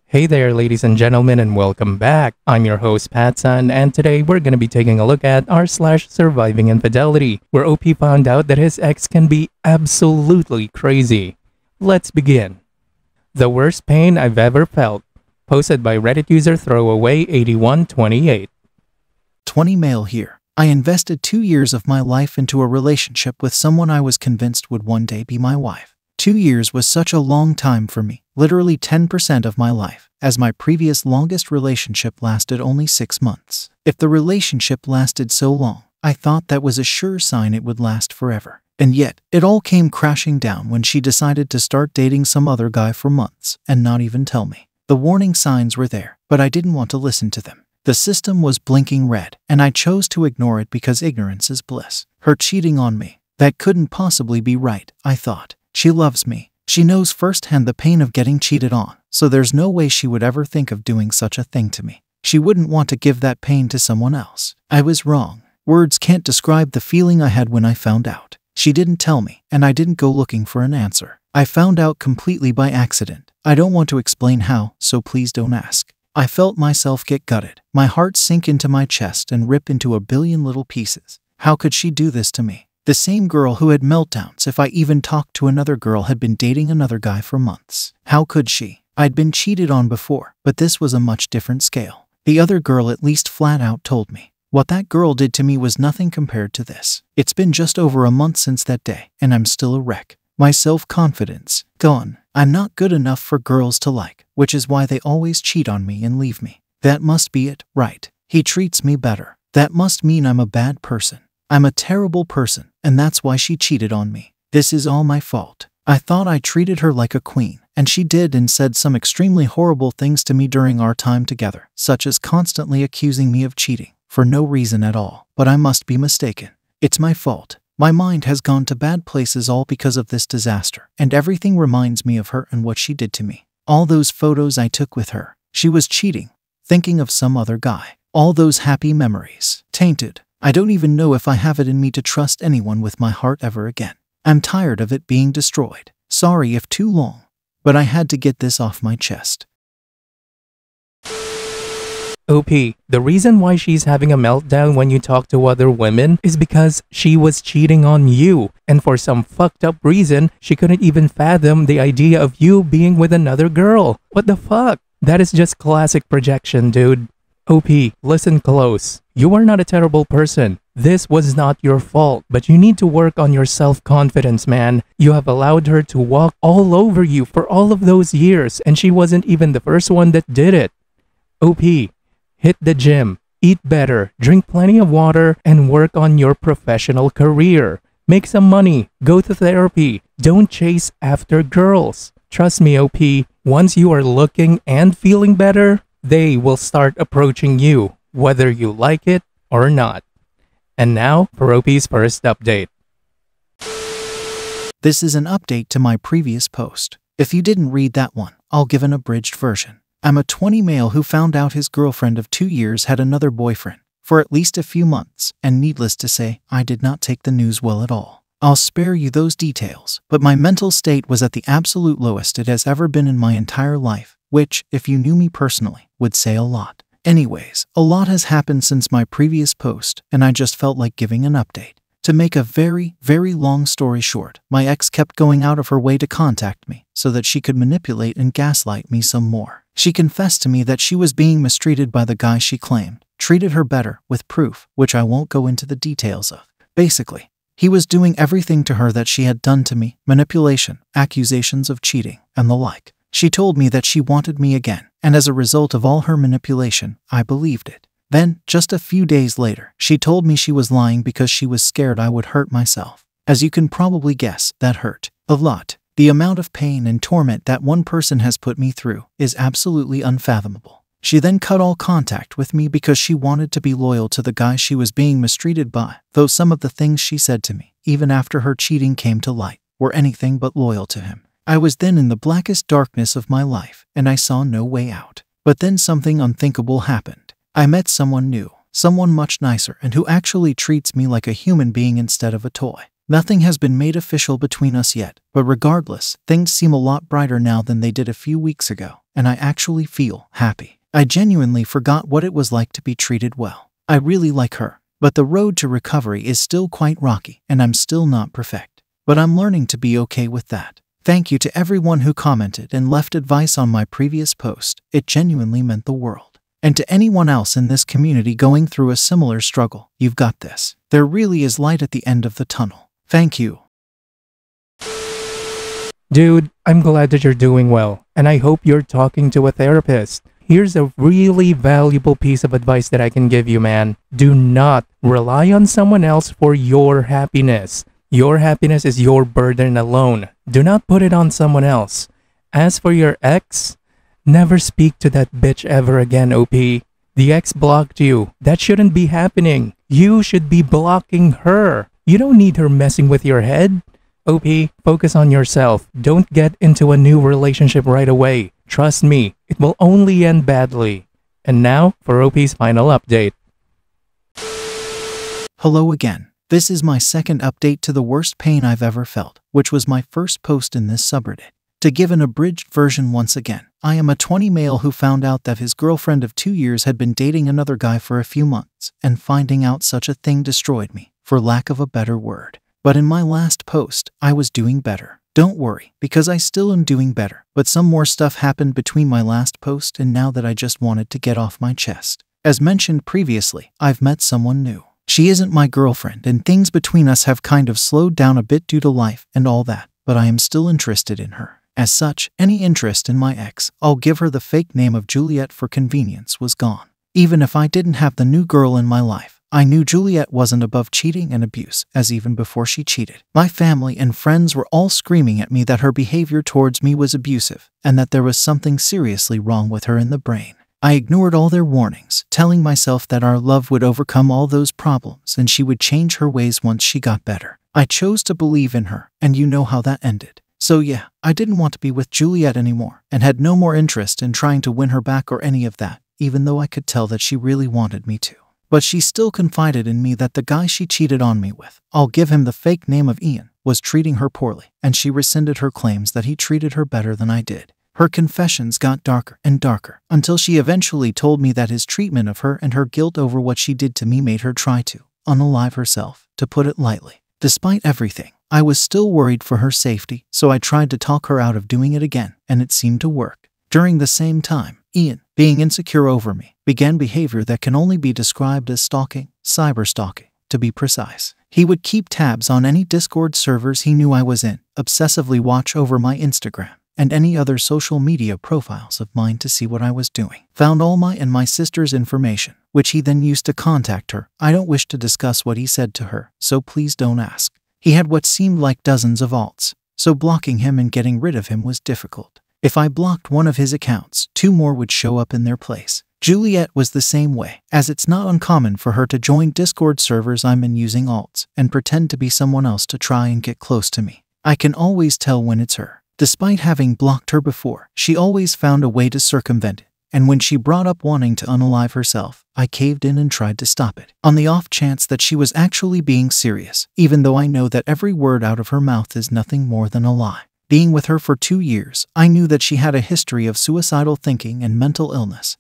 Hey there, ladies and gentlemen, and welcome back. I'm your host, PattSun, and today we're going to be taking a look at r/surviving infidelity, where OP found out that his ex can be absolutely crazy. Let's begin. The worst pain I've ever felt. Posted by Reddit user Throwaway8128. 20 male here. I invested 2 years of my life into a relationship with someone I was convinced would one day be my wife. 2 years was such a long time for me, literally 10% of my life, as my previous longest relationship lasted only 6 months. If the relationship lasted so long, I thought that was a sure sign it would last forever. And yet, it all came crashing down when she decided to start dating some other guy for months and not even tell me. The warning signs were there, but I didn't want to listen to them. The system was blinking red, and I chose to ignore it because ignorance is bliss. Her cheating on me, that couldn't possibly be right, I thought. She loves me. She knows firsthand the pain of getting cheated on, so there's no way she would ever think of doing such a thing to me. She wouldn't want to give that pain to someone else. I was wrong. Words can't describe the feeling I had when I found out. She didn't tell me, and I didn't go looking for an answer. I found out completely by accident. I don't want to explain how, so please don't ask. I felt myself get gutted, my heart sink into my chest and rip into a billion little pieces. How could she do this to me? The same girl who had meltdowns if I even talked to another girl had been dating another guy for months. How could she? I'd been cheated on before, but this was a much different scale. The other girl at least flat out told me. What that girl did to me was nothing compared to this. It's been just over a month since that day, and I'm still a wreck. My self-confidence, gone. I'm not good enough for girls to like, which is why they always cheat on me and leave me. That must be it, right? He treats me better. That must mean I'm a bad person. I'm a terrible person, and that's why she cheated on me. This is all my fault. I thought I treated her like a queen, and she did and said some extremely horrible things to me during our time together, such as constantly accusing me of cheating, for no reason at all. But I must be mistaken. It's my fault. My mind has gone to bad places all because of this disaster, and everything reminds me of her and what she did to me. All those photos I took with her, she was cheating, thinking of some other guy. All those happy memories, tainted. I don't even know if I have it in me to trust anyone with my heart ever again. I'm tired of it being destroyed. Sorry if too long, but I had to get this off my chest. OP, the reason why she's having a meltdown when you talk to other women is because she was cheating on you, and for some fucked up reason, she couldn't even fathom the idea of you being with another girl. What the fuck? That is just classic projection, dude. OP, listen close. You are not a terrible person. This was not your fault, but you need to work on your self-confidence, man. You have allowed her to walk all over you for all of those years, and she wasn't even the first one that did it. OP, hit the gym, eat better, drink plenty of water, and work on your professional career. Make some money, go to therapy. Don't chase after girls. Trust me, OP, once you are looking and feeling better, they will start approaching you, whether you like it or not. And now for OP's first update. This is an update to my previous post. If you didn't read that one, I'll give an abridged version. I'm a 20 male who found out his girlfriend of 2 years had another boyfriend for at least a few months, and needless to say, I did not take the news well at all. I'll spare you those details, but my mental state was at the absolute lowest it has ever been in my entire life, which, if you knew me personally, would say a lot. Anyways, a lot has happened since my previous post, and I just felt like giving an update. To make a very, very long story short, my ex kept going out of her way to contact me so that she could manipulate and gaslight me some more. She confessed to me that she was being mistreated by the guy she claimed treated her better, with proof, which I won't go into the details of. Basically, he was doing everything to her that she had done to me: manipulation, accusations of cheating, and the like. She told me that she wanted me again, and as a result of all her manipulation, I believed it. Then, just a few days later, she told me she was lying because she was scared I would hurt myself. As you can probably guess, that hurt a lot. The amount of pain and torment that one person has put me through is absolutely unfathomable. She then cut all contact with me because she wanted to be loyal to the guy she was being mistreated by, though some of the things she said to me, even after her cheating came to light, were anything but loyal to him. I was then in the blackest darkness of my life, and I saw no way out. But then something unthinkable happened. I met someone new, someone much nicer, and who actually treats me like a human being instead of a toy. Nothing has been made official between us yet, but regardless, things seem a lot brighter now than they did a few weeks ago, and I actually feel happy. I genuinely forgot what it was like to be treated well. I really like her, but the road to recovery is still quite rocky, and I'm still not perfect. But I'm learning to be okay with that. Thank you to everyone who commented and left advice on my previous post. It genuinely meant the world. And to anyone else in this community going through a similar struggle, you've got this. There really is light at the end of the tunnel. Thank you. Dude, I'm glad that you're doing well, and I hope you're talking to a therapist. Here's a really valuable piece of advice that I can give you, man. Do not rely on someone else for your happiness. Your happiness is your burden alone. Do not put it on someone else. As for your ex, never speak to that bitch ever again, OP. The ex blocked you. That shouldn't be happening. You should be blocking her. You don't need her messing with your head. OP, focus on yourself. Don't get into a new relationship right away. Trust me, it will only end badly. And now for OP's final update. Hello again. This is my second update to the worst pain I've ever felt, which was my first post in this subreddit. To give an abridged version once again, I am a 20 male who found out that his girlfriend of 2 years had been dating another guy for a few months, and finding out such a thing destroyed me, for lack of a better word. But in my last post, I was doing better. Don't worry, because I still am doing better, but some more stuff happened between my last post and now that I just wanted to get off my chest. As mentioned previously, I've met someone new. She isn't my girlfriend, and things between us have kind of slowed down a bit due to life and all that, but I am still interested in her. As such, any interest in my ex, I'll give her the fake name of Juliet for convenience, was gone. Even if I didn't have the new girl in my life, I knew Juliet wasn't above cheating and abuse, as even before she cheated. My family and friends were all screaming at me that her behavior towards me was abusive, and that there was something seriously wrong with her in the brain. I ignored all their warnings, telling myself that our love would overcome all those problems and she would change her ways once she got better. I chose to believe in her, and you know how that ended. So yeah, I didn't want to be with Juliet anymore, and had no more interest in trying to win her back or any of that, even though I could tell that she really wanted me to. But she still confided in me that the guy she cheated on me with, I'll give him the fake name of Ian, was treating her poorly, and she rescinded her claims that he treated her better than I did. Her confessions got darker and darker, until she eventually told me that his treatment of her and her guilt over what she did to me made her try to unalive herself, to put it lightly. Despite everything, I was still worried for her safety, so I tried to talk her out of doing it again, and it seemed to work. During the same time, Ian, being insecure over me, began behavior that can only be described as stalking, cyberstalking, to be precise. He would keep tabs on any Discord servers he knew I was in, obsessively watch over my Instagram, and any other social media profiles of mine to see what I was doing. Found all my and my sister's information, which he then used to contact her. I don't wish to discuss what he said to her, so please don't ask. He had what seemed like dozens of alts, so blocking him and getting rid of him was difficult. If I blocked one of his accounts, 2 more would show up in their place. Juliet was the same way, as it's not uncommon for her to join Discord servers I'm in using alts, and pretend to be someone else to try and get close to me. I can always tell when it's her. Despite having blocked her before, she always found a way to circumvent it, and when she brought up wanting to unalive herself, I caved in and tried to stop it, on the off chance that she was actually being serious, even though I know that every word out of her mouth is nothing more than a lie. Being with her for 2 years, I knew that she had a history of suicidal thinking and mental illness,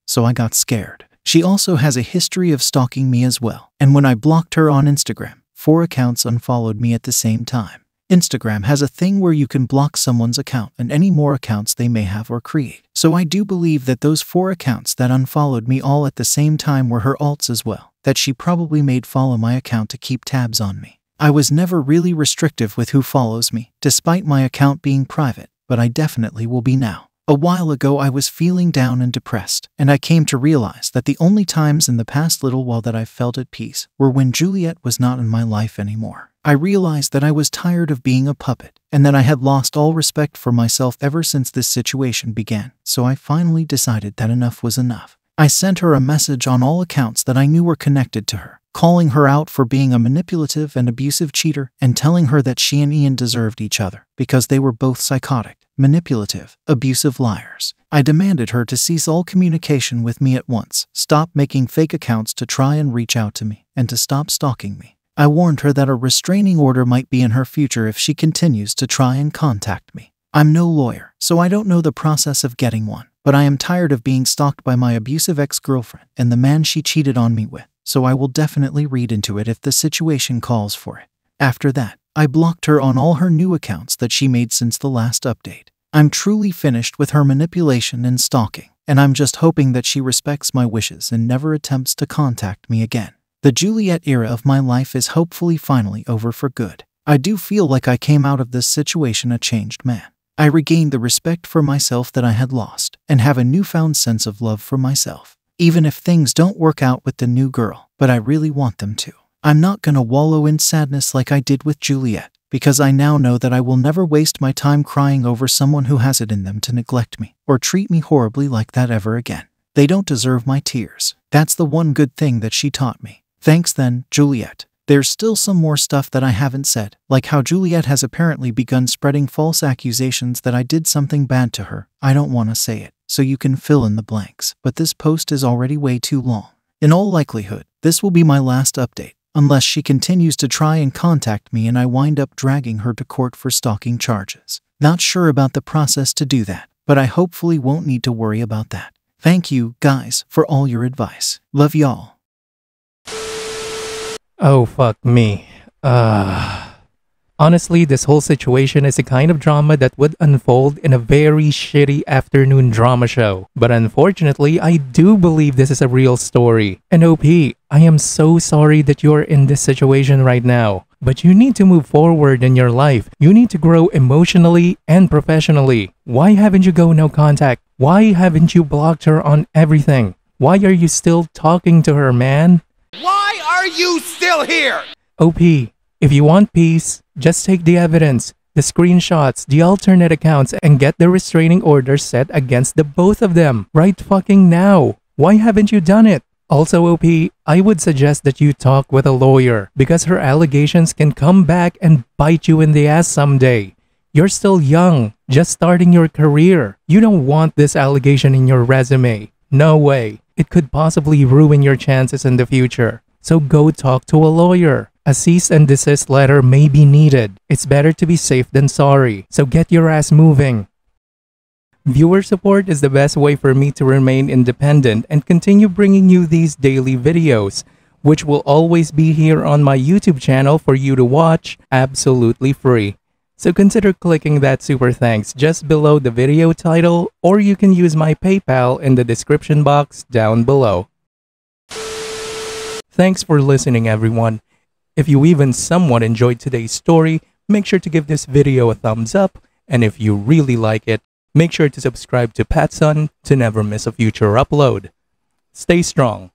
so I got scared. She also has a history of stalking me as well, and when I blocked her on Instagram, 4 accounts unfollowed me at the same time. Instagram has a thing where you can block someone's account and any more accounts they may have or create. So I do believe that those 4 accounts that unfollowed me all at the same time were her alts as well, that she probably made follow my account to keep tabs on me. I was never really restrictive with who follows me, despite my account being private, but I definitely will be now. A while ago I was feeling down and depressed, and I came to realize that the only times in the past little while that I felt at peace were when Juliet was not in my life anymore. I realized that I was tired of being a puppet, and that I had lost all respect for myself ever since this situation began, so I finally decided that enough was enough. I sent her a message on all accounts that I knew were connected to her, calling her out for being a manipulative and abusive cheater, and telling her that she and Ian deserved each other, because they were both psychotic, manipulative, abusive liars. I demanded her to cease all communication with me at once, stop making fake accounts to try and reach out to me, and to stop stalking me. I warned her that a restraining order might be in her future if she continues to try and contact me. I'm no lawyer, so I don't know the process of getting one, but I am tired of being stalked by my abusive ex-girlfriend and the man she cheated on me with, so I will definitely read into it if the situation calls for it. After that, I blocked her on all her new accounts that she made since the last update. I'm truly finished with her manipulation and stalking, and I'm just hoping that she respects my wishes and never attempts to contact me again. The Juliet era of my life is hopefully finally over for good. I do feel like I came out of this situation a changed man. I regained the respect for myself that I had lost, and have a newfound sense of love for myself. Even if things don't work out with the new girl, but I really want them to. I'm not gonna wallow in sadness like I did with Juliet, because I now know that I will never waste my time crying over someone who has it in them to neglect me, or treat me horribly like that ever again. They don't deserve my tears. That's the one good thing that she taught me. Thanks then, Juliet. There's still some more stuff that I haven't said, like how Juliet has apparently begun spreading false accusations that I did something bad to her. I don't want to say it, so you can fill in the blanks, but this post is already way too long. In all likelihood, this will be my last update, unless she continues to try and contact me and I wind up dragging her to court for stalking charges. Not sure about the process to do that, but I hopefully won't need to worry about that. Thank you, guys, for all your advice. Love y'all. Oh, fuck me. Honestly, this whole situation is a kind of drama that would unfold in a very shitty afternoon drama show. But unfortunately, I do believe this is a real story. And OP, I am so sorry that you're in this situation right now. But you need to move forward in your life. You need to grow emotionally and professionally. Why haven't you go no contact? Why haven't you blocked her on everything? Why are you still talking to her, man? Why are you still here? OP, if you want peace, just take the evidence, the screenshots, the alternate accounts, and get the restraining order set against the both of them right fucking now. Why haven't you done it? Also, OP, I would suggest that you talk with a lawyer because her allegations can come back and bite you in the ass someday. You're still young, just starting your career. You don't want this allegation in your resume. No way. It could possibly ruin your chances in the future. So go talk to a lawyer. A cease and desist letter may be needed. It's better to be safe than sorry. So get your ass moving. Viewer support is the best way for me to remain independent and continue bringing you these daily videos, which will always be here on my YouTube channel for you to watch absolutely free. So consider clicking that super thanks just below the video title, or you can use my PayPal in the description box down below. Thanks for listening, everyone. If you even somewhat enjoyed today's story, make sure to give this video a thumbs up, and if you really like it, make sure to subscribe to PattSun to never miss a future upload. Stay strong.